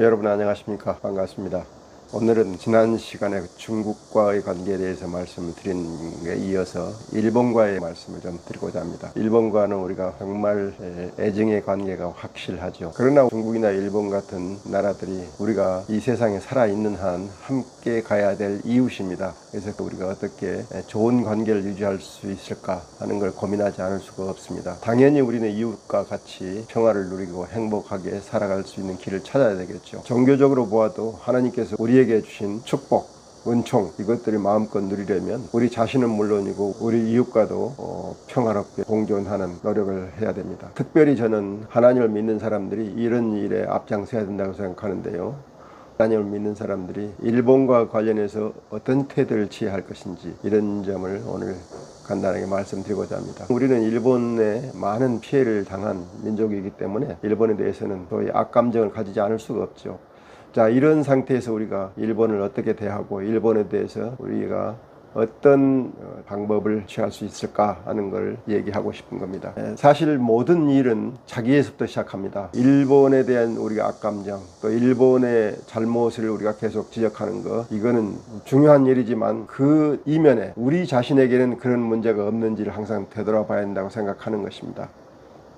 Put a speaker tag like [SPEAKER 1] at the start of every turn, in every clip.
[SPEAKER 1] 여러분 안녕하십니까? 반갑습니다. 오늘은 지난 시간에 중국과의 관계에 대해서 말씀을 드린 게 이어서 일본과의 말씀을 좀 드리고자 합니다. 일본과는 우리가 정말 애증의 관계가 확실하죠. 그러나 중국이나 일본 같은 나라들이 우리가 이 세상에 살아있는 한 함께 가야 될 이웃입니다. 그래서 우리가 어떻게 좋은 관계를 유지할 수 있을까 하는 걸 고민하지 않을 수가 없습니다. 당연히 우리는 이웃과 같이 평화를 누리고 행복하게 살아갈 수 있는 길을 찾아야 되겠죠. 종교적으로 보아도 하나님께서 우리에게 주신 축복, 은총 이것들을 마음껏 누리려면 우리 자신은 물론이고 우리 이웃과도 평화롭게 공존하는 노력을 해야 됩니다. 특별히 저는 하나님을 믿는 사람들이 이런 일에 앞장서야 된다고 생각하는데요. 하나님을 믿는 사람들이 일본과 관련해서 어떤 태도를 취해야 할 것인지 이런 점을 오늘 간단하게 말씀드리고자 합니다. 우리는 일본에 많은 피해를 당한 민족이기 때문에 일본에 대해서는 거의 악감정을 가지지 않을 수가 없죠. 자, 이런 상태에서 우리가 일본을 어떻게 대하고 일본에 대해서 우리가 어떤 방법을 취할 수 있을까 하는 걸 얘기하고 싶은 겁니다. 사실 모든 일은 자기에서부터 시작합니다. 일본에 대한 우리가 악감정, 또 일본의 잘못을 우리가 계속 지적하는 거, 이거는 중요한 일이지만 그 이면에 우리 자신에게는 그런 문제가 없는지를 항상 되돌아봐야 한다고 생각하는 것입니다.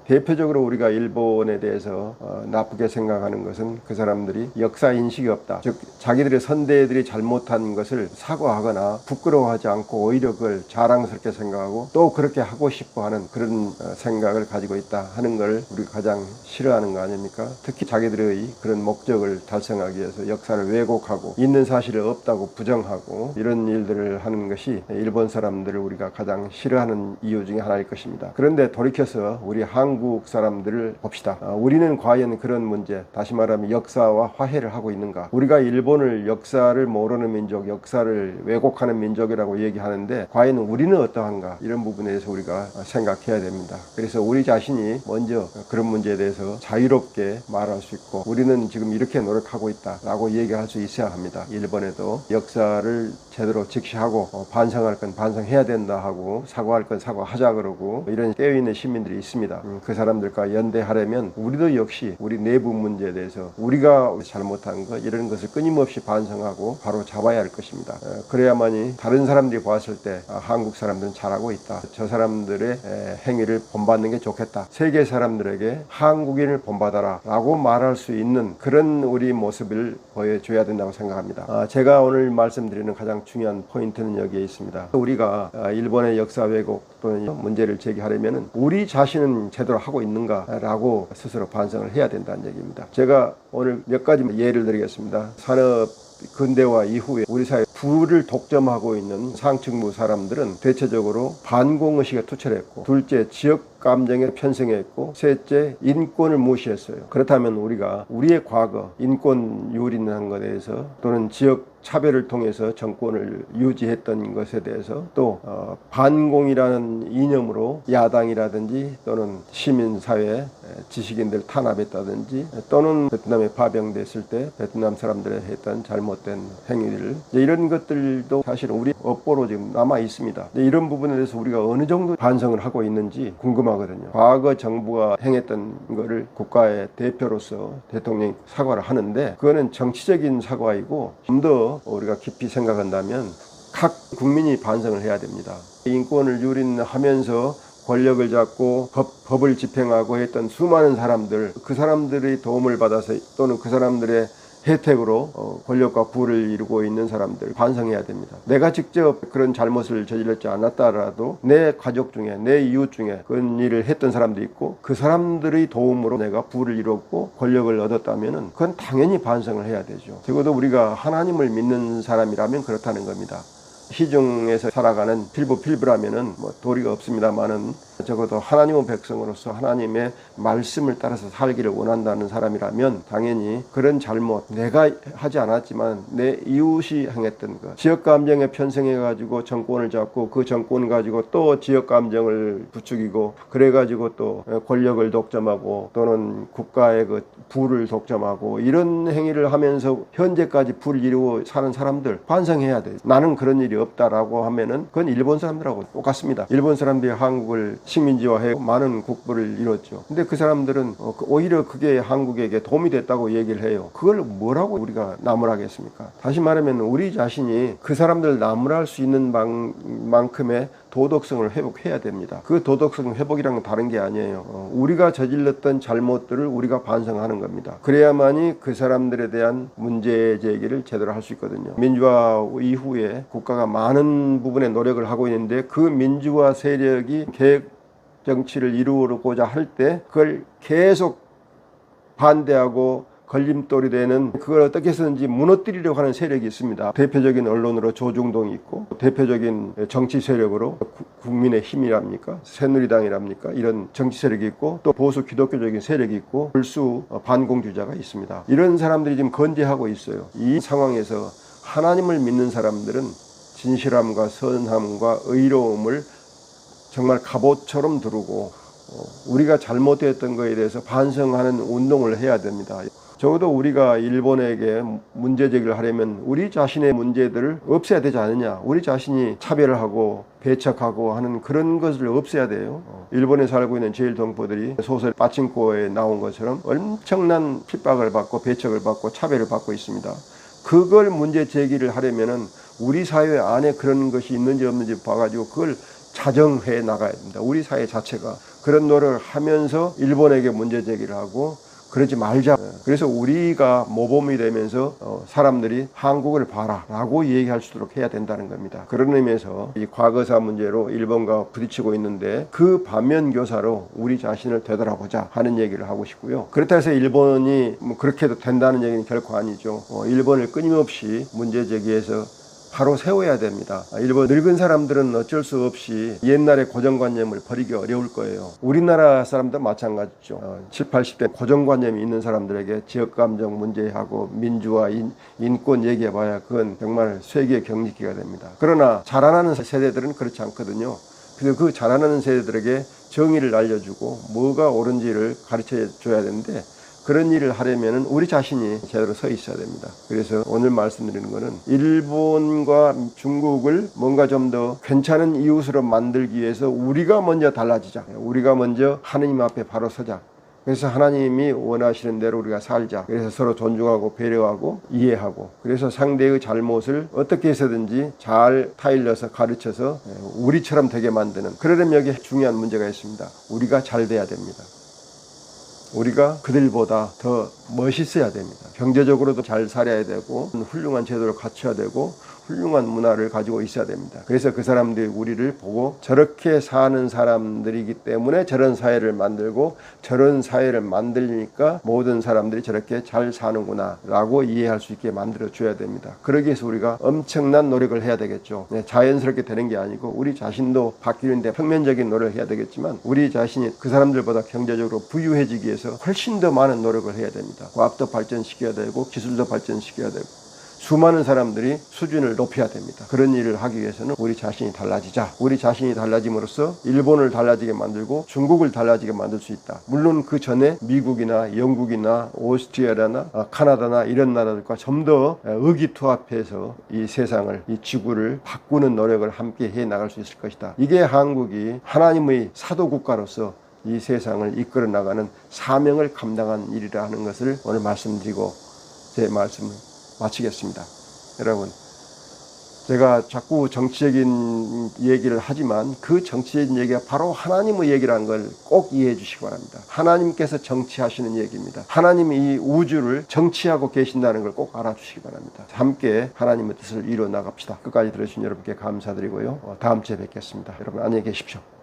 [SPEAKER 1] 대표적으로 우리가 일본에 대해서 나쁘게 생각하는 것은 그 사람들이 역사 인식이 없다. 즉 자기들의 선대들이 잘못한 것을 사과하거나 부끄러워하지 않고 오히려 그걸 자랑스럽게 생각하고 또 그렇게 하고 싶어하는 그런 생각을 가지고 있다 하는 걸 우리가 가장 싫어하는 거 아닙니까? 특히 자기들의 그런 목적을 달성하기 위해서 역사를 왜곡하고 있는 사실이 없다고 부정하고 이런 일들을 하는 것이 일본 사람들을 우리가 가장 싫어하는 이유 중에 하나일 것입니다. 그런데 돌이켜서 우리 한국 사람들을 봅시다. 우리는 과연 그런 문제, 다시 말하면 역사와 화해를 하고 있는가? 우리가 일본을 역사를 모르는 민족, 역사를 왜곡하는 민족이라고 얘기하는데 과연 우리는 어떠한가? 이런 부분에 대해서 우리가 생각해야 됩니다. 그래서 우리 자신이 먼저 그런 문제에 대해서 자유롭게 말할 수 있고 우리는 지금 이렇게 노력하고 있다라고 얘기할 수 있어야 합니다. 일본에도 역사를 제대로 직시하고 반성할 건 반성해야 된다 하고 사과할 건 사과하자 그러고 이런 깨어있는 시민들이 있습니다. 그 사람들과 연대하려면 우리도 역시 우리 내부 문제에 대해서 우리가 잘못한 것 이런 것을 끊임없이 반성하고 바로 잡아야 할 것입니다. 그래야만이 다른 사람들이 봤을 때 한국 사람들은 잘하고 있다. 저 사람들의 행위를 본받는 게 좋겠다. 세계 사람들에게 한국인을 본받아라 라고 말할 수 있는 그런 우리 모습을 보여줘야 된다고 생각합니다. 제가 오늘 말씀드리는 가장 중요한 포인트는 여기에 있습니다. 우리가 일본의 역사 왜곡 또는 문제를 제기하려면 우리 자신은 제대로 하고 있는가라고 스스로 반성을 해야 된다는 얘기입니다. 제가 오늘 몇 가지 예를 드리겠습니다. 산업 근대화 이후에 우리 사회 부를 독점하고 있는 상층부 사람들은 대체적으로 반공의식에 투철했고, 둘째 지역 감정에 편승했고, 셋째 인권을 무시했어요. 그렇다면 우리가 우리의 과거 인권 유린한 것에 대해서 또는 지역 차별을 통해서 정권을 유지했던 것에 대해서 또 반공이라는 이념으로 야당이라든지 또는 시민사회 지식인들 탄압했다든지 또는 베트남에 파병됐을 때 베트남 사람들이 했던 잘못된 행위들 이런 것들도 사실 우리 업보로 지금 남아 있습니다. 이런 부분에 대해서 우리가 어느 정도 반성을 하고 있는지 궁금하거든요. 과거 정부가 행했던 거를 국가의 대표로서 대통령이 사과를 하는데 그거는 정치적인 사과이고 좀 더 우리가 깊이 생각한다면 각 국민이 반성을 해야 됩니다. 인권을 유린하면서 권력을 잡고 법을 집행하고 했던 수많은 사람들, 그 사람들의 도움을 받아서 또는 그 사람들의 혜택으로 권력과 부를 이루고 있는 사람들 반성해야 됩니다. 내가 직접 그런 잘못을 저질렀지 않았다라도 내 가족 중에 내 이웃 중에 그런 일을 했던 사람도 있고 그 사람들의 도움으로 내가 부를 이뤘고 권력을 얻었다면 그건 당연히 반성을 해야 되죠. 적어도 우리가 하나님을 믿는 사람이라면 그렇다는 겁니다. 시중에서 살아가는 필부라면은 도리가 없습니다만은 적어도 하나님의 백성으로서 하나님의 말씀을 따라서 살기를 원한다는 사람이라면 당연히 그런 잘못 내가 하지 않았지만 내 이웃이 행했던 것 지역 감정에 편승해 가지고 정권을 잡고 그 정권 가지고 또 지역 감정을 부추기고 그래 가지고 또 권력을 독점하고 또는 국가의 그 부를 독점하고 이런 행위를 하면서 현재까지 부를 이루고 사는 사람들 반성해야 돼. 나는 그런 일이 없다라고 하면은 그건 일본 사람들하고 똑같습니다. 일본 사람들이 한국을 식민지화해 많은 국부를 이뤘죠. 근데 그 사람들은 오히려 그게 한국에게 도움이 됐다고 얘기를 해요. 그걸 뭐라고 우리가 나무라겠습니까? 다시 말하면 우리 자신이 그 사람들 나무랄 수 있는 만큼의 도덕성을 회복해야 됩니다. 그 도덕성 회복이랑은 다른 게 아니에요. 우리가 저질렀던 잘못들을 우리가 반성하는 겁니다. 그래야만이 그 사람들에 대한 문제 제기를 제대로 할 수 있거든요. 민주화 이후에 국가가 많은 부분에 노력을 하고 있는데 그 민주화 세력이 개혁 정치를 이루고자 할 때 그걸 계속 반대하고 걸림돌이 되는, 그걸 어떻게 해서든지 무너뜨리려고 하는 세력이 있습니다. 대표적인 언론으로 조중동이 있고, 대표적인 정치 세력으로 국민의힘이랍니까, 새누리당이랍니까, 이런 정치 세력이 있고, 또 보수 기독교적인 세력이 있고, 불수 반공주자가 있습니다. 이런 사람들이 지금 건재하고 있어요. 이 상황에서 하나님을 믿는 사람들은 진실함과 선함과 의로움을 정말 갑옷처럼 두르고 우리가 잘못했던 것에 대해서 반성하는 운동을 해야 됩니다. 적어도 우리가 일본에게 문제 제기를 하려면 우리 자신의 문제들을 없애야 되지 않느냐. 우리 자신이 차별하고 배척하고 하는 그런 것을 없애야 돼요. 일본에 살고 있는 제일동포들이 소설 빠칭코에 나온 것처럼 엄청난 핍박을 받고 배척을 받고 차별을 받고 있습니다. 그걸 문제 제기를 하려면은 우리 사회 안에 그런 것이 있는지 없는지 봐가지고 그걸 자정해 나가야 됩니다. 우리 사회 자체가 그런 노력을 하면서 일본에게 문제 제기를 하고 그러지 말자. 그래서 우리가 모범이 되면서 사람들이 한국을 봐라 라고 얘기할 수 있도록 해야 된다는 겁니다. 그런 의미에서 이 과거사 문제로 일본과 부딪히고 있는데 그 반면 교사로 우리 자신을 되돌아보자 하는 얘기를 하고 싶고요. 그렇다 해서 일본이 그렇게 해도 된다는 얘기는 결코 아니죠. 일본을 끊임없이 문제 제기해서 바로 세워야 됩니다. 일본 늙은 사람들은 어쩔 수 없이 옛날의 고정관념을 버리기 어려울 거예요. 우리나라 사람도 마찬가지죠. 70, 80대 고정관념이 있는 사람들에게 지역감정 문제하고 민주화, 인권 얘기해봐야 그건 정말 세계 경직기가 됩니다. 그러나 자라나는 세대들은 그렇지 않거든요. 그래서 그 자라나는 세대들에게 정의를 알려주고 뭐가 옳은지를 가르쳐줘야 되는데 그런 일을 하려면 우리 자신이 제대로 서 있어야 됩니다. 그래서 오늘 말씀드리는 것은 일본과 중국을 뭔가 좀 더 괜찮은 이웃으로 만들기 위해서 우리가 먼저 달라지자. 우리가 먼저 하느님 앞에 바로 서자. 그래서 하나님이 원하시는 대로 우리가 살자. 그래서 서로 존중하고 배려하고 이해하고, 그래서 상대의 잘못을 어떻게 해서든지 잘 타일러서 가르쳐서 우리처럼 되게 만드는, 그러려면 여기에 중요한 문제가 있습니다. 우리가 잘 돼야 됩니다. 우리가 그들보다 더 멋있어야 됩니다. 경제적으로도 잘 살아야 되고 훌륭한 제도를 갖춰야 되고 훌륭한 문화를 가지고 있어야 됩니다. 그래서 그 사람들이 우리를 보고 저렇게 사는 사람들이기 때문에 저런 사회를 만들고 저런 사회를 만들니까 모든 사람들이 저렇게 잘 사는구나 라고 이해할 수 있게 만들어줘야 됩니다. 그러기 위해서 우리가 엄청난 노력을 해야 되겠죠. 자연스럽게 되는 게 아니고 우리 자신도 바뀌는데 평면적인 노력을 해야 되겠지만 우리 자신이 그 사람들보다 경제적으로 부유해지기 위해서 훨씬 더 많은 노력을 해야 됩니다. 과학도 발전시켜야 되고 기술도 발전시켜야 되고 수많은 사람들이 수준을 높여야 됩니다. 그런 일을 하기 위해서는 우리 자신이 달라지자. 우리 자신이 달라짐으로써 일본을 달라지게 만들고 중국을 달라지게 만들 수 있다. 물론 그 전에 미국이나 영국이나 오스트리아나 카나다나 이런 나라들과 좀 더 의기투합해서 이 세상을, 이 지구를 바꾸는 노력을 함께 해 나갈 수 있을 것이다. 이게 한국이 하나님의 사도국가로서 이 세상을 이끌어 나가는 사명을 감당한 일이라 하는 것을 오늘 말씀드리고 제 말씀을 마치겠습니다. 여러분, 제가 자꾸 정치적인 얘기를 하지만 그 정치적인 얘기가 바로 하나님의 얘기라는 걸 꼭 이해해 주시기 바랍니다. 하나님께서 정치하시는 얘기입니다. 하나님이 이 우주를 정치하고 계신다는 걸 꼭 알아주시기 바랍니다. 함께 하나님의 뜻을 이루어 나갑시다. 끝까지 들으신 여러분께 감사드리고요. 다음 주에 뵙겠습니다. 여러분 안녕히 계십시오.